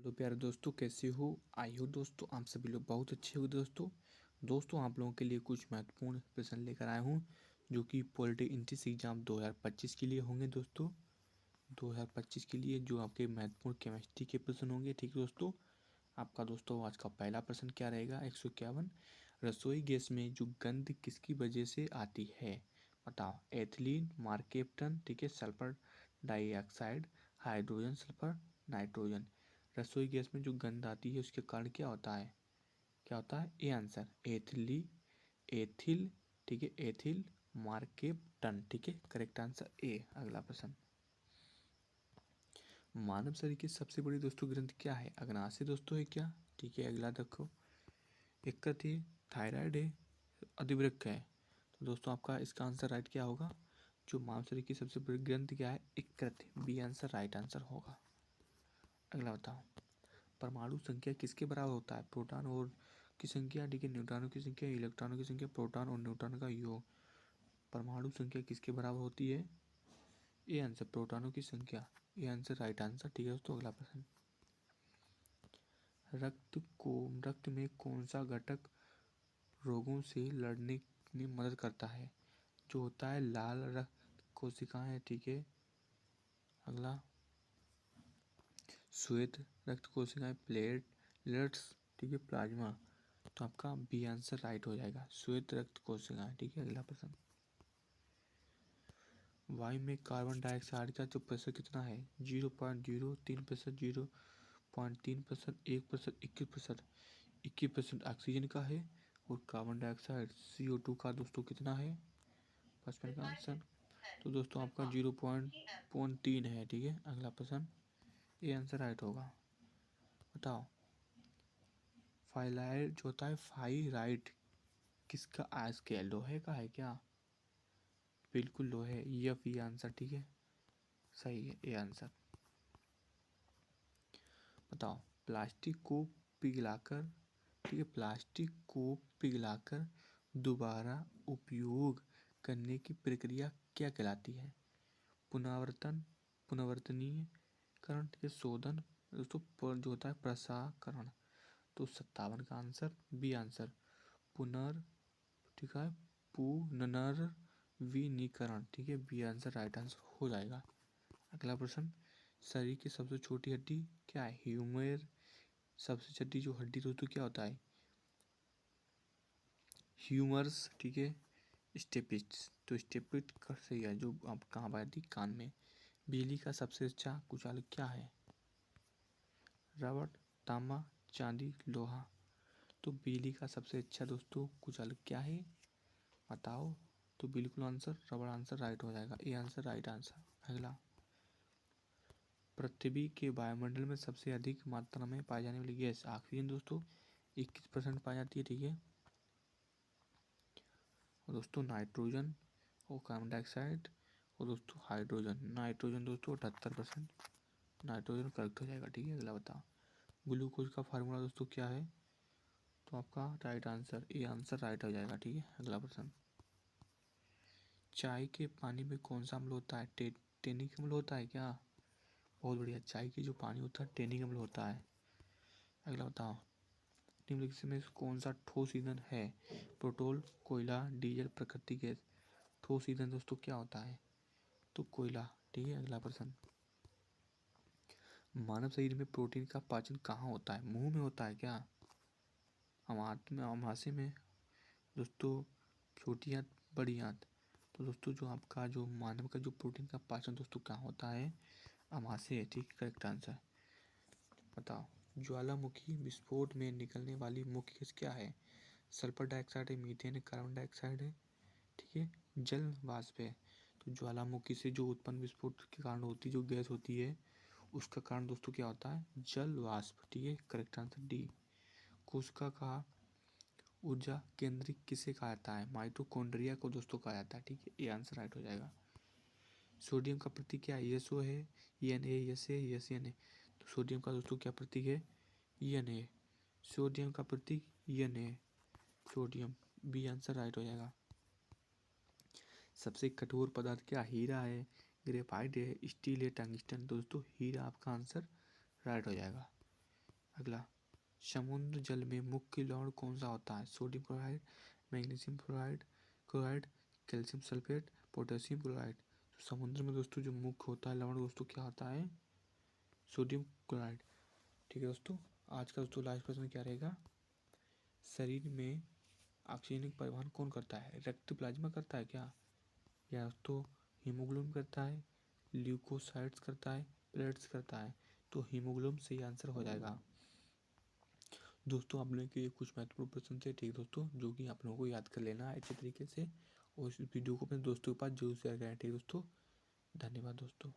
Hello प्यारे दोस्तों, कैसे हो? आई हो दोस्तों, आप सभी लोग बहुत अच्छे हो दोस्तों आप लोगों के लिए कुछ महत्वपूर्ण प्रश्न लेकर आया हूँ जो कि पॉलिटिकल एंट्रेंस एग्जाम 2025 के लिए होंगे दोस्तों। 2025 के लिए जो आपके महत्वपूर्ण केमिस्ट्री के प्रश्न होंगे। ठीक है दोस्तों, आपका दोस्तों आज का पहला प्रश्न क्या रहेगा? 151। रसोई गैस में जो गंध किसकी वजह से आती है? बताओ। एथिलीन, मार्केप्टन, ठीक है, sulphur dioxide, hydrogen sulphur, nitrogen. रसोई गैस में जो गंध आती है उसके कारण क्या होता है? क्या होता है? ए आंसर एथिल, ठीक है, एथिल मार्केप्टन, ठीक है, करेक्ट आंसर ए। अगला प्रश्न, मानव शरीर की सबसे बड़ी दोस्तों ग्रंथि क्या है? अग्नाशय दोस्तों है क्या? ठीक है, अगला देखो, यकृत है, थायराइड है, अधिवृक्क है। तो दोस्तों आपका इसका आंसर राइट क्या होगा? जो मानव शरीर की सबसे बड़ी ग्रंथि क्या है? यकृत। बी आंसर राइट आंसर होगा। अगला बताओ, परमाणु संख्या किसके बराबर होता है? प्रोटॉन और की संख्या, ठीक है, न्यूट्रॉनों की संख्या, इलेक्ट्रॉनों की संख्या, प्रोटॉन और न्यूट्रॉन का योग। परमाणु संख्या किसके बराबर होती है? ए आंसर प्रोटॉनों की संख्या। A answer right answer. ठीक है दोस्तों, अगला प्रश्न, रक्त में कौन सा घटक रोगों से लड़ने में मदद करता है? जो होता है लाल रक्त कोशिकाएं, ठीक है। अगला, श्वेत रक्त कोशिकाएं, प्लेटलेट्स, ठीक है, प्लाज्मा। तो आपका बी आंसर राइट हो जाएगा, श्वेत रक्त कोशिकाएं। ठीक है, अगला प्रश्न, वायु में कार्बन डाइऑक्साइड का जो प्रतिशत कितना है? 0.03%, 0.3%, 1%, 21%। 21% ऑक्सीजन का है और कार्बन डाइऑक्साइड CO2 का दोस्तों कितना है? 55 का आंसर। तो दोस्तों आपका 0.3 है। ठीक है, अगला प्रश्न, ये आंसर राइट होगा। बताओ, फाइलाइड जो होता है, फाइराइट किसका अयस्क है? लोहे का है क्या? बिल्कुल लोहे, ये आंसर, ठीक है, सही है, ये आंसर। बताओ, प्लास्टिक को पिघलाकर, ठीक है, प्लास्टिक को पिघलाकर दोबारा उपयोग करने की प्रक्रिया क्या कहलाती है? पुनरावर्तन, पुनर्वतनीयकरण, ठीक है, शोधन, दोस्तों जो होता है प्रसाकरण। तो 57 का आंसर बी आंसर, पुनर्, ठीक है, पुनर्नवीनीकरण। ठीक है, बी आंसर राइट आंसर हो जाएगा। अगला प्रश्न, शरीर की सबसे छोटी हड्डी क्या है? ह्यूमर। सबसे छोटी जो हड्डी दोस्तों क्या होता है? ह्यूमरस, ठीक है, स्टेपिट्स। तो स्टेपिट का सही है, जो आप कहाँ पाती? कान में। बिजली का सबसे अच्छा कुचालक क्या है? रबड़, तांबा, चांदी, लोहा। तो बिजली का सबसे अच्छा दोस्तों कुचालक क्या है? बताओ। तो बिल्कुल आंसर रबड़ आंसर राइट हो जाएगा, ये आंसर राइट आंसर। अगला, पृथ्वी के वायुमंडल में सबसे अधिक मात्रा में पाई जाने वाली गैस ऑक्सीजन दोस्तों 21% पाई जाती है। ठीक है, और दोस्तों नाइट्रोजन और कार्बन डाइऑक्साइड और दोस्तों हाइड्रोजन। नाइट्रोजन दोस्तों 78%, नाइट्रोजन करेक्ट हो जाएगा। ठीक है, अगला बताओ, ग्लूकोज का फार्मूला दोस्तों क्या है? तो आपका राइट आंसर, ये आंसर राइट हो जाएगा। ठीक है, अगला प्रश्न, चाय के पानी में कौन सा अम्ल होता है? टेनिक अम्ल होता है क्या? बहुत बढ़िया, चाय की जो पानी होता है टेनिक अम्ल होता है। अगला बताओ, निम्नलिखित में कौन सा ठोस ईंधन है? पेट्रोल, कोयला, डीजल, प्राकृतिक गैस। ठोस ईंधन दोस्तों क्या होता है? तो कोयला। ठीक है, अगला प्रश्न, मानव शरीर में प्रोटीन का पाचन कहाँ होता है? मुंह में होता है क्या? अमाशय में दोस्तों, छोटी आंत, बड़ी आंत। तो दोस्तों जो आपका जो मानव का जो प्रोटीन का पाचन दोस्तों कहाँ होता है? अमाशय। ठीक, करेक्ट आंसर। बताओ, ज्वालामुखी विस्फोट में निकलने वाली मुख्य गैस क्या है? सल्फर डाइऑक्साइड है, मीथेन है, कार्बन डाइऑक्साइड है, ठीक है, जल वाष्प है। तो ज्वालामुखी से जो उत्पन्न विस्फोट के कारण होती जो गैस होती है उसका कारण दोस्तों क्या होता है? जल वाष्प। ठीक है, करेक्ट आंसर डी। कोशिका का ऊर्जा केंद्र किसे कहा जाता है? माइटोकॉन्ड्रिया को दोस्तों कहा जाता है। ठीक है, ये आंसर राइट हो जाएगा। सोडियम का प्रतीक क्या है? SO है, Na, Sa, SN है। तो सोडियम का दोस्तों क्या प्रतीक है? Na। सोडियम का प्रतीक Na, sodium. B answer right हो जाएगा। सबसे कठोर पदार्थ क्या? हीरा है, ग्रेफाइट है, स्टील है, टंगस्टन। दोस्तों हीरा आपका आंसर राइट हो जाएगा। अगला, समुद्र जल में मुख्य लवण कौन सा होता है? Sodium chloride, magnesium chloride, calcium sulphate, potassium chloride. तो समुद्र में दोस्तों जो मुख्य होता है लवण दोस्तों क्या होता है? Sodium chloride. ठीक है दोस्तों, आज का दोस्तों लास्ट प्रश्न क्या रहेगा? शरीर में ऑक्सीजन का परिवहन कौन करता है? रक्त प्लाज्मा करता है क्या? या दोस्तों हीमोग्लोबिन करता है, ल्यूकोसाइट्स करता है, प्लेट्स करता है? तो हीमोग्लोबिन सही आंसर हो जाएगा। दोस्तों आप लोगों के लिए कुछ महत्वपूर्ण प्रश्न थे, ठीक दोस्तों, जो कि आप लोगों को याद कर लेना है अच्छे तरीके से, और इस वीडियो को अपने दोस्तों के पास जरूर शेयर करें। ठीक दोस्तों, धन्यवाद दोस्तों।